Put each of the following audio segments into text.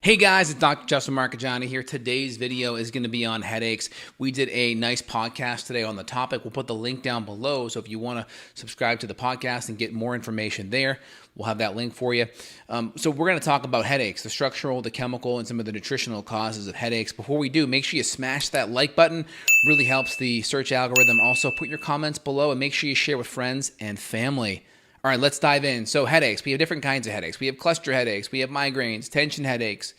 Hey guys, it's Dr. Justin Marchegiani here. Today's video is going to be on headaches. We did a nice podcast today on the topic. We'll put the link down below, so if you want to subscribe to the podcast and get more information there, we'll have that link for you. So we're going to talk about headaches, the structural, the chemical, and some of the nutritional causes of headaches. Before we do, make sure you smash that like button. Really helps the search algorithm. Also, put your comments below and make sure you share with friends and family. All right, let's dive in. So headaches, we have different kinds of headaches. We have cluster headaches, we have migraines, tension headaches.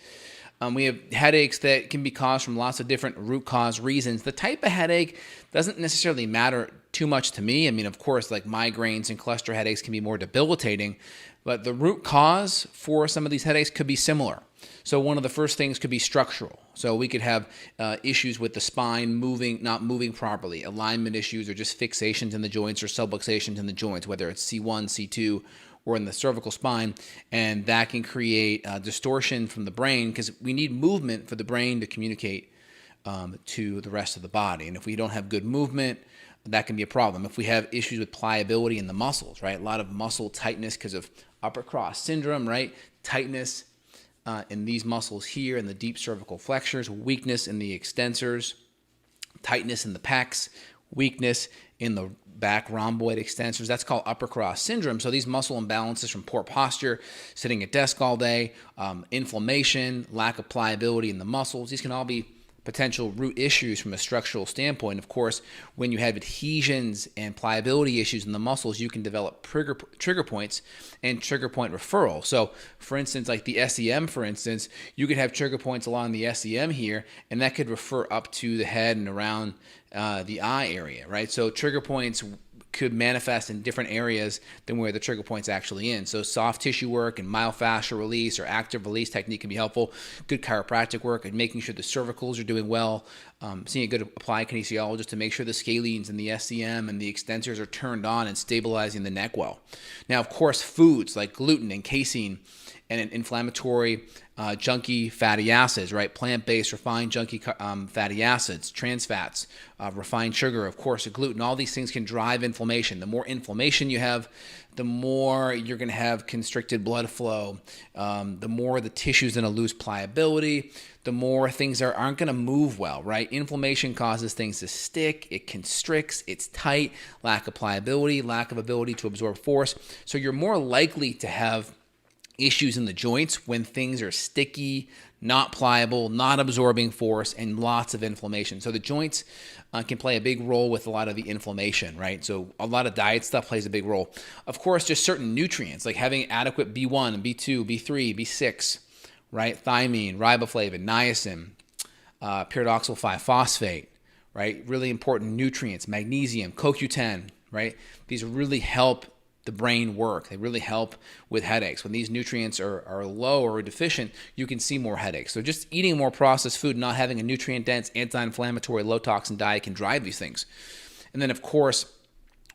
We have headaches that can be caused from lots of different root cause reasons. The type of headache doesn't necessarily matter too much to me. I mean, of course, like migraines and cluster headaches can be more debilitating, but the root cause for some of these headaches could be similar. So one of the first things could be structural. So we could have issues with the spine not moving properly, alignment issues, or just fixations in the joints or subluxations in the joints, whether it's C1, C2, or in the cervical spine, and that can create distortion from the brain because we need movement for the brain to communicate to the rest of the body. And if we don't have good movement, that can be a problem. If we have issues with pliability in the muscles, right? A lot of muscle tightness because of upper cross syndrome, right? Tightness in these muscles here in the deep cervical flexors, weakness in the extensors, tightness in the pecs, weakness in the back rhomboid extensors. That's called upper cross syndrome. So these muscle imbalances from poor posture, sitting at desk all day, inflammation, lack of pliability in the muscles, these can all be potential root issues from a structural standpoint. Of course, when you have adhesions and pliability issues in the muscles, you can develop trigger points and trigger point referral. So for instance, like the SEM, for instance, you could have trigger points along the SEM here, and that could refer up to the head and around the eye area, right? So trigger points could manifest in different areas than where the trigger point's actually in. So soft tissue work and myofascial release or active release technique can be helpful. Good chiropractic work and making sure the cervicals are doing well. Seeing a good applied kinesiologist to make sure the scalenes and the SCM and the extensors are turned on and stabilizing the neck well. Now, of course, foods like gluten and casein and inflammatory junky fatty acids, right? Plant-based refined junky fatty acids, trans fats, refined sugar, of course, gluten. All these things can drive inflammation. The more inflammation you have, the more you're going to have constricted blood flow, the more the tissue's going to lose pliability, the more things aren't going to move well, right? Inflammation causes things to stick, it constricts, it's tight, lack of pliability, lack of ability to absorb force. So you're more likely to have issues in the joints when things are sticky, not pliable, not absorbing force, and lots of inflammation. So the joints can play a big role with a lot of the inflammation, right? So a lot of diet stuff plays a big role. Of course, just certain nutrients, like having adequate B1, B2, B3, B6, right? Thiamine, riboflavin, niacin, pyridoxal 5-phosphate, right? Really important nutrients, magnesium, CoQ10, right? These really help the brain work. They really help with headaches. When these nutrients are low or deficient, you can see more headaches. So just eating more processed food, not having a nutrient-dense, anti-inflammatory, low-toxin diet can drive these things. And then, of course,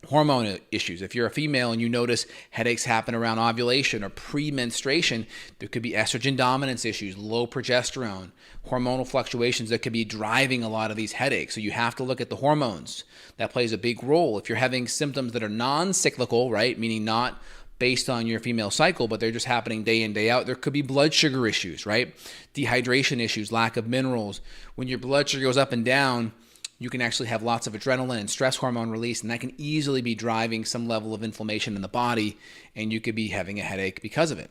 hormone issues. If you're a female and you notice headaches happen around ovulation or pre-menstruation, there could be estrogen dominance issues, low progesterone, hormonal fluctuations that could be driving a lot of these headaches. So you have to look at the hormones. That plays a big role. If you're having symptoms that are non-cyclical, right, meaning not based on your female cycle, but they're just happening day in, day out, there could be blood sugar issues, right? Dehydration issues, lack of minerals. When your blood sugar goes up and down, you can actually have lots of adrenaline and stress hormone release, and that can easily be driving some level of inflammation in the body, and you could be having a headache because of it.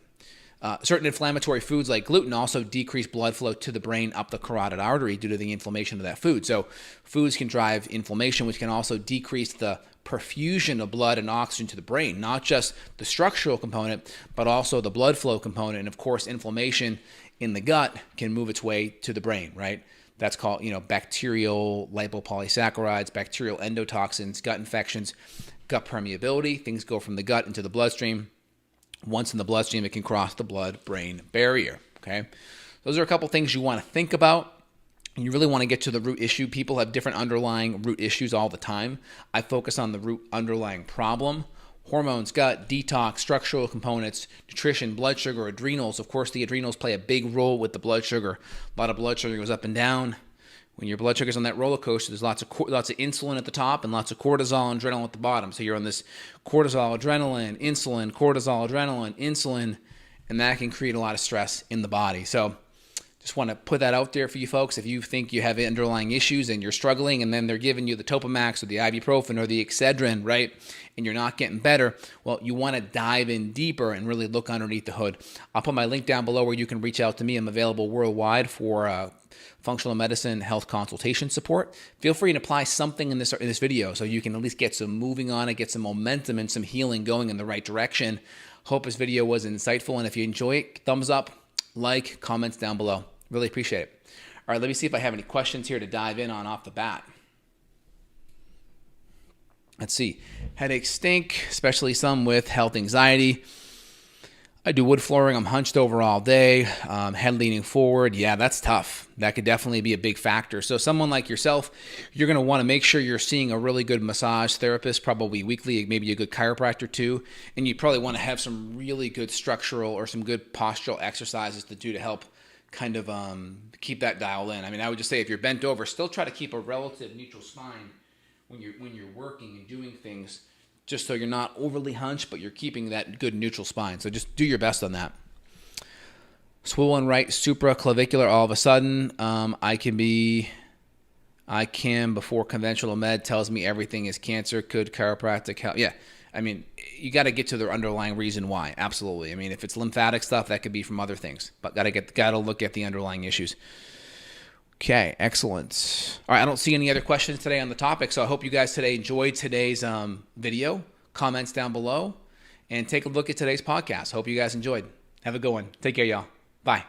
Certain inflammatory foods like gluten also decrease blood flow to the brain up the carotid artery due to the inflammation of that food. So foods can drive inflammation, which can also decrease the perfusion of blood and oxygen to the brain, not just the structural component, but also the blood flow component. And of course, inflammation in the gut can move its way to the brain, right? That's called, bacterial lipopolysaccharides, bacterial endotoxins, gut infections, gut permeability. Things go from the gut into the bloodstream. Once in the bloodstream, it can cross the blood-brain barrier, okay? Those are a couple things you want to think about. You really want to get to the root issue. People have different underlying root issues all the time. I focus on the root underlying problem. Hormones, gut, detox, structural components, nutrition, blood sugar, adrenals. Of course, the adrenals play a big role with the blood sugar. A lot of blood sugar goes up and down. When your blood sugar's on that roller coaster, there's lots of insulin at the top and lots of cortisol and adrenaline at the bottom. So you're on this cortisol, adrenaline, insulin, cortisol, adrenaline, insulin, and that can create a lot of stress in the body. So Just want to put that out there for you folks. If you think you have underlying issues and you're struggling, and then they're giving you the Topamax or the ibuprofen or the Excedrin, right, and you're not getting better, well, you want to dive in deeper and really look underneath the hood. I'll put my link down below where you can reach out to me. I'm available worldwide for functional medicine health consultation support. Feel free to apply something in this video so you can at least get some moving on it, get some momentum and some healing going in the right direction. Hope this video was insightful, and if you enjoy it, thumbs up, like, comments down below. Really appreciate it. All right, let me see if I have any questions here to dive in on off the bat. Let's see. Headaches stink, especially some with health anxiety. I do wood flooring. I'm hunched over all day, head leaning forward. Yeah, that's tough. That could definitely be a big factor. So someone like yourself, you're going to want to make sure you're seeing a really good massage therapist, probably weekly, maybe a good chiropractor too. And you probably want to have some really good structural or some good postural exercises to do to help kind of keep that dial in. I mean, I would just say if you're bent over, still try to keep a relative neutral spine when you're working and doing things, just so you're not overly hunched, but you're keeping that good neutral spine. So just do your best on that. Swollen right supraclavicular all of a sudden. I can before conventional med tells me everything is cancer. Could chiropractic help? Yeah. I mean, you got to get to the underlying reason why. Absolutely. I mean, if it's lymphatic stuff, that could be from other things, but got to look at the underlying issues. Okay, excellent. All right, I don't see any other questions today on the topic, so I hope you guys today enjoyed today's video. Comments down below, and take a look at today's podcast. Hope you guys enjoyed. Have a good one. Take care, y'all. Bye.